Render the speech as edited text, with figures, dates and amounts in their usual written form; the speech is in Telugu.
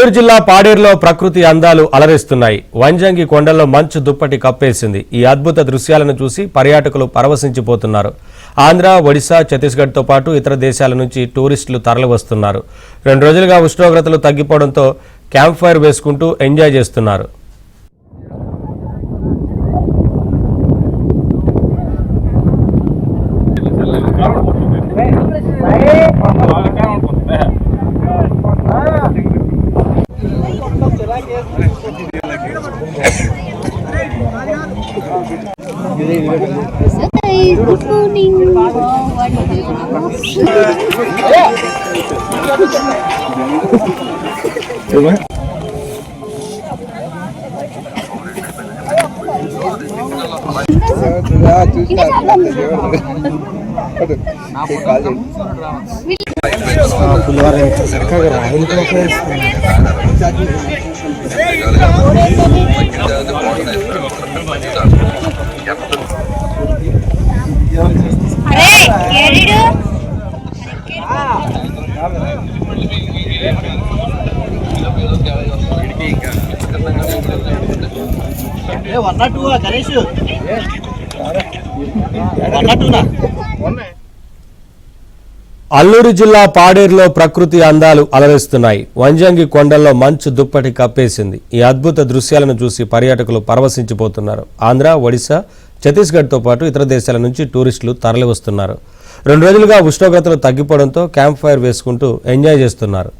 చిత్తూరు జిల్లా పాడేరులో ప్రకృతి అందాలు అలరిస్తున్నాయి. వంజంగి కొండల్లో మంచు దుప్పటి కప్పేసింది. ఈ అద్భుత దృశ్యాలను చూసి పర్యాటకులు పరవశించిపోతున్నారు. ఆంధ్ర, ఒడిశా, ఛత్తీస్గఢ్తో పాటు ఇతర దేశాల నుంచి టూరిస్టులు తరలివస్తున్నారు. 2 రోజులుగా ఉష్ణోగ్రతలు తగ్గిపోవడంతో క్యాంప్ ఫైర్ వేసుకుంటూ ఎంజాయ్ చేస్తున్నారు. Good morning. అల్లూరు జిల్లా పాడేరులో ప్రకృతి అందాలు అలరిస్తున్నాయి. వంజంగి కొండల్లో మంచు దుప్పటి కప్పేసింది. ఈ అద్భుత దృశ్యాలను చూసి పర్యాటకులు పరవశించిపోతున్నారు. ఆంధ్ర, ఒడిశా, ఛత్తీస్గఢ్తో పాటు ఇతర దేశాల నుంచి టూరిస్టులు తరలివస్తున్నారు. 2 రోజులుగా ఉష్ణోగ్రతలు తగ్గిపోవడంతో క్యాంప్ ఫైర్ వేసుకుంటూ ఎంజాయ్ చేస్తున్నారు.